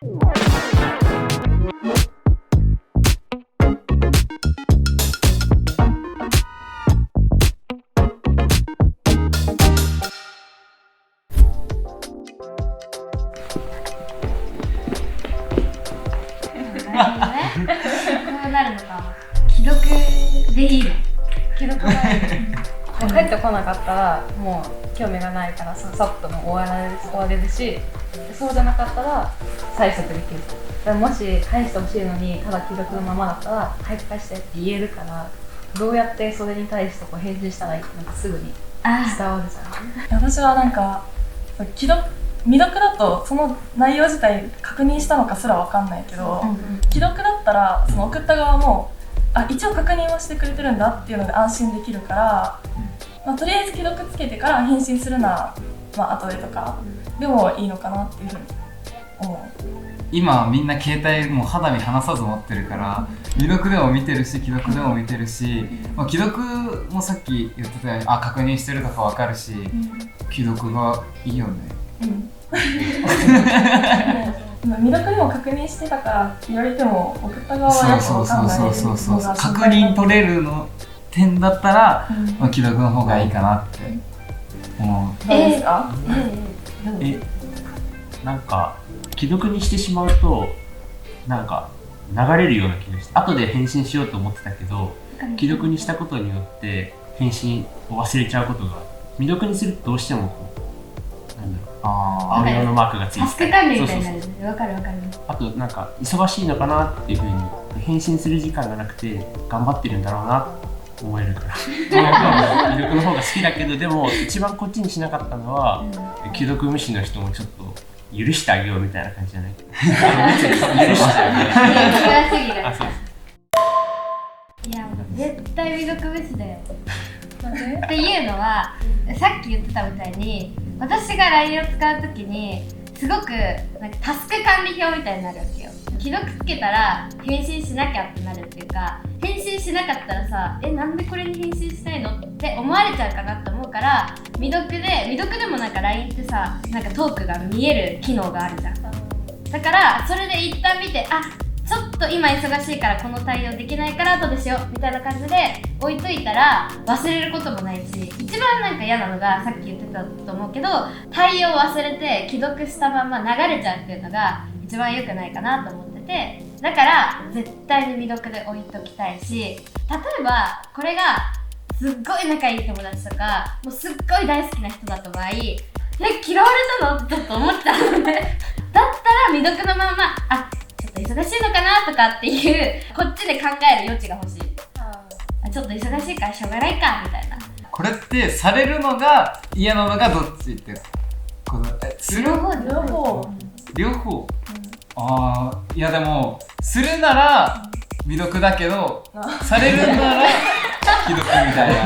こうなるのか。既読でいいの。既読がいい。帰ってこなかったらもう興味がないからさっともう終われるし、そうじゃなかったら催促できる。だからもし返してほしいのにただ既読のままだったら早く返してって言えるから、どうやってそれに対してこう返事したらいいってなんかすぐに伝わるじゃん。私はなんか未読だとその内容自体確認したのかすら分かんないけど、既読だったらその送った側も一応確認はしてくれてるんだっていうので安心できるから、とりあえず既読つけてから返信するなら、後でとかでもいいのかなっていうふうに思う。今みんな携帯もう肌身離さず持ってるから、未読でも見てるし既読でも見てるし、既読もさっき言ってたように確認してるとか分かるし、既読がいいよね。未読でも確認してたから言われても送った側はやっぱ分かんないのが確認取れるの点だったら、既読の方がいいかなって思う。どうですか？なんか既読にしてしまうとなんか流れるような気がして、後で返信しようと思ってたけど既読にしたことによって返信を忘れちゃうことが、未読にするとどうしても青色のマークがついてタスク管理みたいになる。わかる。あとなんか忙しいのかなっていう風に返信する時間がなくて頑張ってるんだろうなって思えるから既読の方が好きだけど、でも一番こっちにしなかったのは、既読無視の人もちょっと許してあげようみたいな感じじゃないけど許してあげよう。いや絶対未読無視だよっていうのは、さっき言ってたみたいに私が LINE を使うときにすごくなんかタスク管理表みたいになるわけよ。既読つけたら返信しなきゃってなるっていうか、返信しなかったらさなんでこれに返信しないのって思われちゃうかなって思うから、未読でもなんか LINE ってさなんかトークが見える機能があるじゃん。だからそれで一旦見て、ちょっと今忙しいからこの対応できないから後でしようみたいな感じで置いといたら忘れることもないし、一番なんか嫌なのがさっき言ってたと思うけど、対応忘れて既読したまま流れちゃうっていうのが一番良くないかなと思ってて、だから絶対に未読で置いときたいし、例えばこれがすっごい仲いい友達とかもうすっごい大好きな人だった場合、嫌われたのってちょっと思っちゃうのねだったら未読のままちょっと忙しいのかなとかっていうこっちで考える余地が欲しい。ちょっと忙しいからしょうがないかみたいな。これってされるのが嫌なのがどっちって両方、いやでもするなら未読だけどされるなら既読みたいな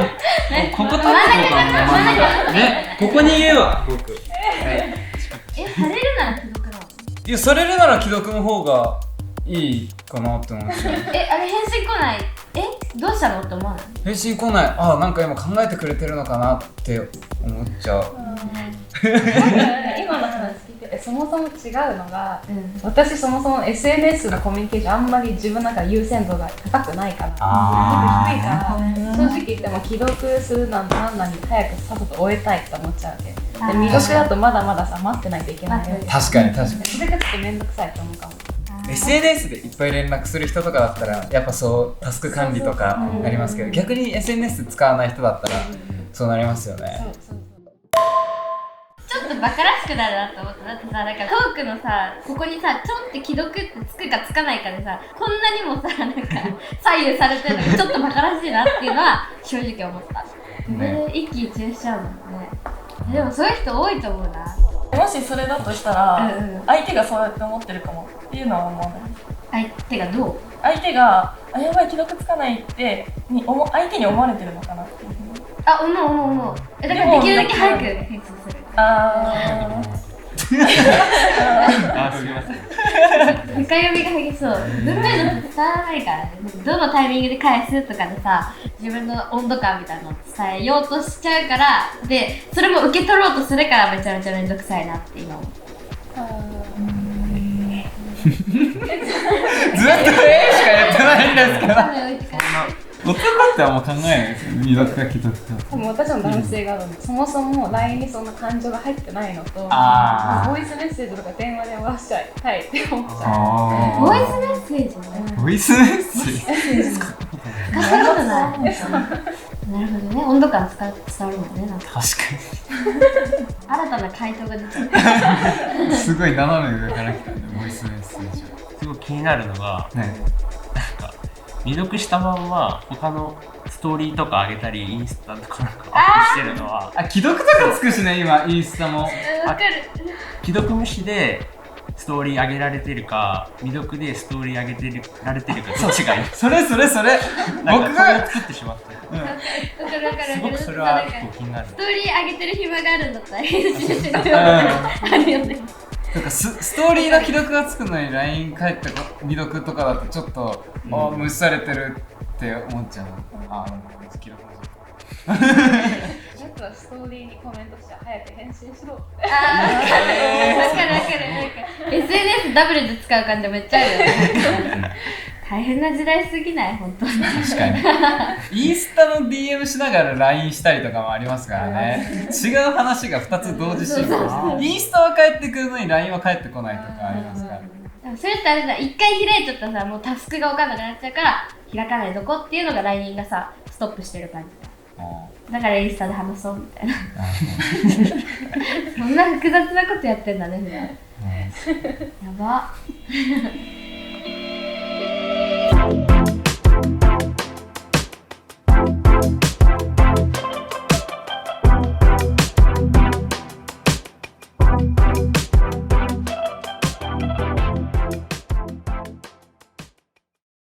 ここ取ってこうかね。ここに言えわ僕。されるなら既読なの？いや、されるなら既読の方がいいかなって思うんですよ。あれ返信来ない。どうしたのって思わない？返信来ない。なんか今考えてくれてるのかなって思っちゃう。今の話聞いててそもそも違うのが、私そもそも SNS のコミュニケーションあんまり自分の中で優先度が高くないから低いから正直言っても既読するなんなに早くさっさと終えたいって思っちゃうわけで、未読だとまだまださ待ってないといけない。確かにそれがちょっとめんどくさいと思うかも。SNS でいっぱい連絡する人とかだったらやっぱそうタスク管理とかありますけど、逆に SNS 使わない人だったらそうなりますよね。ちょっとバカらしくなるなと思った。だってさ、だからトークのさここにさちょんって既読ってつくかつかないかでさこんなにもさなんか左右されてるのがちょっとバカらしいなっていうのは正直思った。一喜一憂しちゃうもんね。でもそういう人多いと思うな。もしそれだとしたら、相手がそうやって思ってるかもっていうのは思わない？相手がどう？相手がやばい既読つかないって相手に思われてるのかなっていうふうに。思う。だからできるだけ早く返信する。すみません。深読みが激しそう。文面の伝わらないからね。どのタイミングで返すとかでさ自分の温度感みたいなのを伝えようとしちゃうから、でそれも受け取ろうとするからめちゃめちゃめんどくさいなって今思う。ずっとしかやってないんですけど男ってあんま考えないですよ、未読か既読か。多分私も男性があるんで、そもそも LINE にそんな感情が入ってないのと、ボあイスメッセージとか電話で回しちゃいたいって思っちゃあボイスメッセージねボイスメッセージ使ったことないなるほどね、温度感伝わるもんね、なんか確新たな回答が出ちゃうかにすごい斜め上から来たね、ボイスメッセージすごい気になるのが、ね。なんか未読したまんま他のストーリーとか上げたりインスタとかなんかアップしてるのはあ、既読とかつくしね、今インスタも。わかる既読無視でストーリー上げられてるか未読でストーリー上げてられてるかどっちがいいそれなんか僕がこれを作ってしまったわかるわかるすごくそれは結構気になるストーリー上げてる暇があるんだったら編集してるあるよねとかストーリーの既読がつくのに LINE 返ってこ未読とかだとちょっと、無視されてるって思っちゃう。あ、既読もう。やつはストーリーにコメントして早く返信しろってわかるなんか SNS ダブルで使う感じめっちゃあるよね大変な時代すぎない本当に確かにインスタの DM しながら LINE したりとかもありますからね。違う話が2つ同時進行してインスタは返ってくるのに LINE は返ってこないとかありますからでもそれってあれだ、一回開いちゃったらさ、もうタスクが分かんなくなっちゃうから開かないとこっていうのが LINE がさ、ストップしてる感じだからインスタで話そうみたいなそんな複雑なことやってんだね普段やば